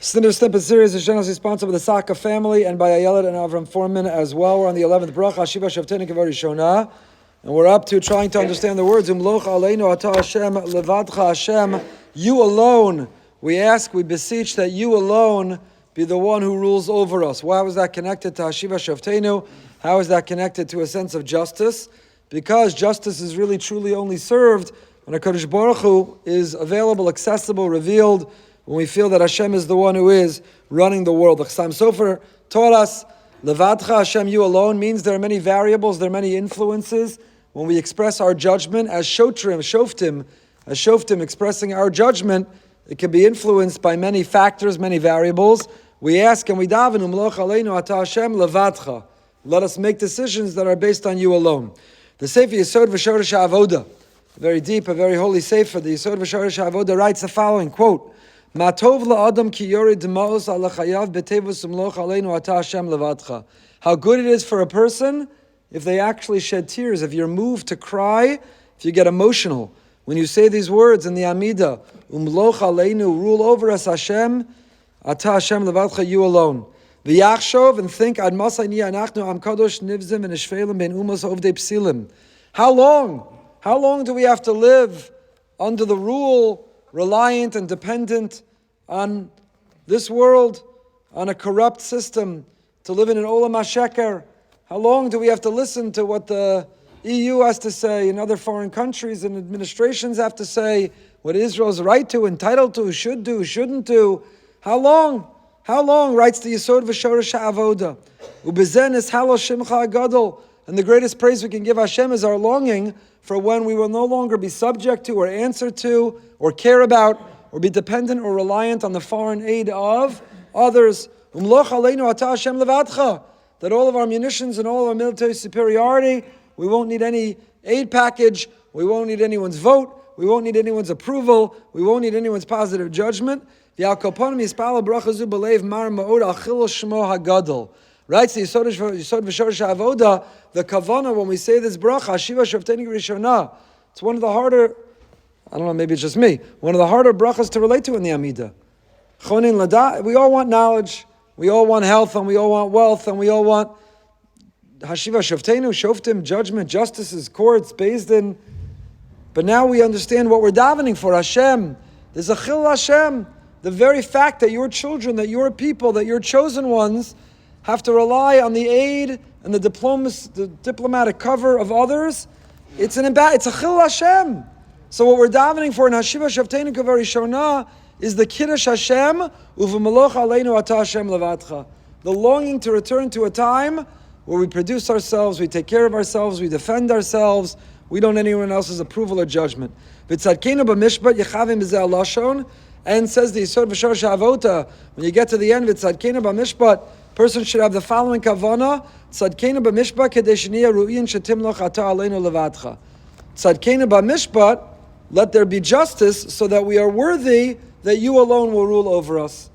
Snitter Snippet series is generously sponsored by the Saka family and by Ayelet and Avram Foreman as well. We're on the 11th bracha, Hashiva Shofteinu Kavod Rishona, and we're up to trying to understand the words. Umloch Aleinu Ata Hashem Levadcha Hashem. You alone, we ask, we beseech that you alone be the one who rules over us. Why was that connected to Hashiva Shofteinu? How is that connected to a sense of justice? Because justice is really truly only served when HaKadosh Baruch Hu is available, accessible, revealed, when we feel that Hashem is the one who is running the world. The Chassam Sofer taught us, Levadcha Hashem, you alone, means there are many variables, there are many influences. When we express our judgment as Shoftim expressing our judgment, it can be influenced by many factors, many variables. We ask and we daven, Umloch Aleinu Ata Hashem Levadcha. Let us make decisions that are based on you alone. The Sefer Yesod V'Shorish HaAvoda, very deep, a very holy Sefer, the Yesod V'Shorish HaAvoda writes the following, quote, Matov la'adam ki yored d'maos ala chayav b'tevus umloch aleinu ata Hashem levadcha. How good it is for a person if they actually shed tears, if you're moved to cry, if you get emotional. When you say these words in the Amida, umloch aleinu, rule over us Hashem, ata Hashem levadcha, you alone. V'yachshov, and think, ad masay ni anachnu am kadosh nivzim and ishvelim ben umos ovdei psilim. How long do we have to live under the rule, reliant and dependent on this world, on a corrupt system, to live in an olam hasheker? How long do we have to listen to what the EU has to say and other foreign countries and administrations have to say, what Israel's right to, entitled to, should do, shouldn't do? How long? How long? Writes the Yesod V'Shorish HaAvoda. Ubezen is halo shimcha gadol. And the greatest praise we can give Hashem is our longing for when we will no longer be subject to or answer to or care about or be dependent or reliant on the foreign aid of others. Umloch aleinu ata Hashem levadcha. That all of our munitions and all of our military superiority, we won't need any aid package, we won't need anyone's vote, we won't need anyone's approval, we won't need anyone's positive judgment. Writes the Yesod V'Shorish HaAvoda, the Kavana, when we say this bracha, Hashiva Shofteinu Rishona, it's one of the harder, I don't know, maybe it's just me, one of the harder brachas to relate to in the Amida. We all want knowledge, we all want health, and we all want wealth, and we all want Hashiva Shofteinu, Shoftim, judgment, justices, courts, Beis Din. But now we understand what we're davening for, Hashem. There's a Chil Hashem. The very fact that your children, that your people, that your chosen ones have to rely on the aid and the diplomatic cover of others, it's a Chil Hashem. So what we're davening for in Hashiva Shofteinu Kavod Rishona is the Kiddush Hashem, Uv'maloch aleinu ata Hashem levadcha. The longing to return to a time where we produce ourselves, we take care of ourselves, we defend ourselves, we don't need anyone else's approval or judgment. V'tzadkeinu b'mishpat yechavim b'zeh alashon. And says the Yesod V'Shorish HaAvoda, when you get to the end, Tzadkeinu b'mishpat, person should have the following kavana: Tzadkeinu b'mishpat kedei sheniya ru'in shetimloch ata aleinu levadcha. Tzadkeinu b'mishpat, let there be justice, so that we are worthy that you alone will rule over us.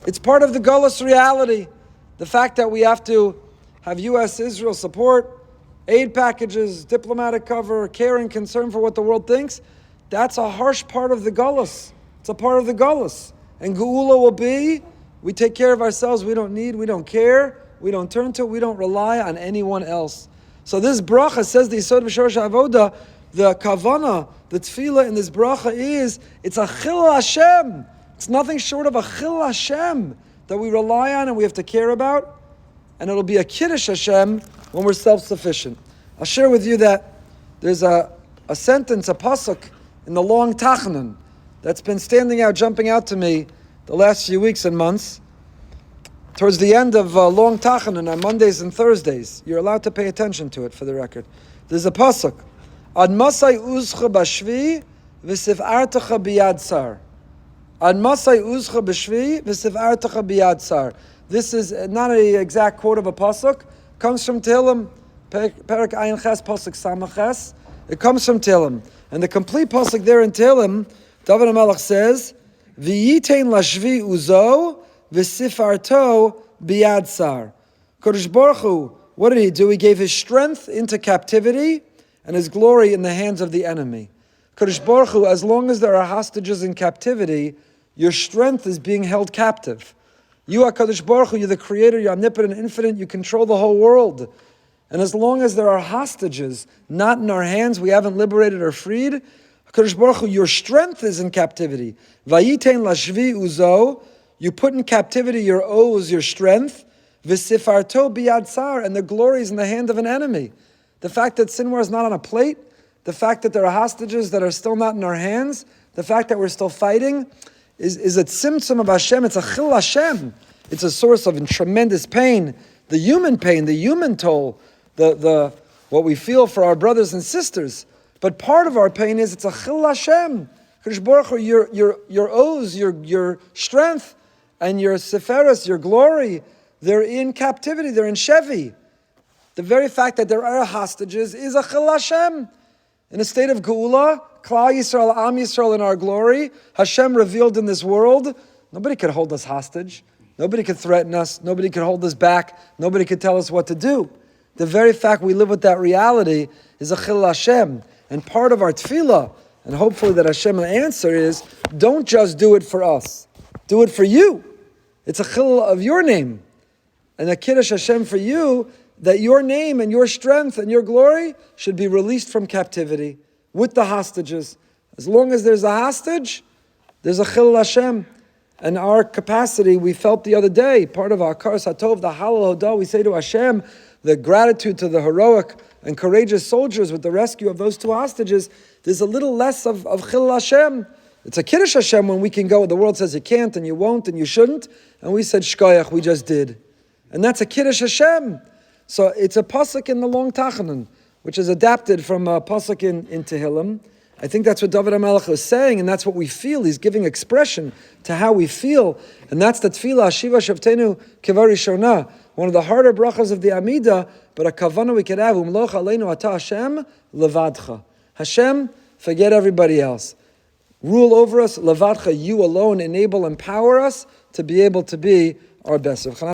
It's part of the Gullus reality, the fact that we have to have U.S. Israel support, aid packages, diplomatic cover, care and concern for what the world thinks. That's a harsh part of the Gullus. It's a part of the Gullus. And Geula will be, we take care of ourselves, we don't need, we don't care, we don't turn to, we don't rely on anyone else. So this bracha, says the Yesod V'Shorish HaAvoda, the kavana, the tefillah in this bracha is, it's a Chil Hashem. It's nothing short of a Chil Hashem that we rely on and we have to care about. And it'll be a Kiddush Hashem when we're self-sufficient. I'll share with you that there's a sentence, a pasuk in the long Tachanun that's been standing out, jumping out to me the last few weeks and months. Towards the end of long Tachanun on Mondays and Thursdays, you're allowed to pay attention to it for the record. There's a pasuk, Ad masai uzcha b'shvi v'sivartecha biyad sar. Ad masai uzcha b'shvi v'sivartecha biyad sar. This is not an exact quote of a pasuk. Comes from Tehillim, Perek Ayin Ches, pasuk Samach Ches. It comes from Tehillim, and the complete pasuk there in Tehillim, David HaMelech says, V'yitein lashvi uzo v'sifarto biyad sar. Kodesh Baruch Hu, what did he do? He gave his strength into captivity and his glory in the hands of the enemy. Kodesh Baruch Hu, as long as there are hostages in captivity, your strength is being held captive. You, HaKadosh Baruch Hu, you're the creator, you're omnipotent, infinite, you control the whole world. And as long as there are hostages not in our hands, we haven't liberated or freed, HaKadosh Baruch Hu, your strength is in captivity. Vayitein lashvi uzo, you put in captivity your oaths, your strength. V'sifarto biyad tsar, and the glory is in the hand of an enemy. The fact that Sinwar is not on a plate, the fact that there are hostages that are still not in our hands, the fact that we're still fighting, is a tzimtzum of Hashem. It's a chil Hashem. It's a source of tremendous pain, the human toll, the what we feel for our brothers and sisters. But part of our pain is it's a chil Hashem. Kadosh Baruch Hu, your oaths, your strength, and your seferus, your glory, they're in captivity, they're in Shevi. The very fact that there are hostages is a chil Hashem. In a state of Geula, Klal Yisrael, Am Yisrael in our glory, Hashem revealed in this world, nobody could hold us hostage. Nobody could threaten us. Nobody could hold us back. Nobody could tell us what to do. The very fact we live with that reality is a chil Hashem. And part of our tefillah, and hopefully that Hashem will answer, is don't just do it for us. Do it for you. It's a chil of your name. And a kiddush Hashem for you, that your name and your strength and your glory should be released from captivity with the hostages. As long as there's a hostage, there's a chil Hashem. And our capacity, we felt the other day, part of our Karas HaTov, the Halal Hodah, we say to Hashem, the gratitude to the heroic and courageous soldiers with the rescue of those two hostages, there's a little less of chil Hashem. It's a kiddush Hashem when we can go, the world says you can't and you won't and you shouldn't, and we said shkoyach, we just did. And that's a kiddush Hashem. So it's a pasuk in the long Tachanan, which is adapted from a pasuk in Tehillim. I think that's what David HaMelech is saying, and that's what we feel. He's giving expression to how we feel, and that's the tefillah, Hashiva Shofteinu Kevari Shona, one of the harder brachas of the Amida, but a kavana we could have, Umloch Aleinu Ata Hashem Levadcha. Hashem, forget everybody else. Rule over us, Levadcha, you alone enable, empower us to be able to be our best.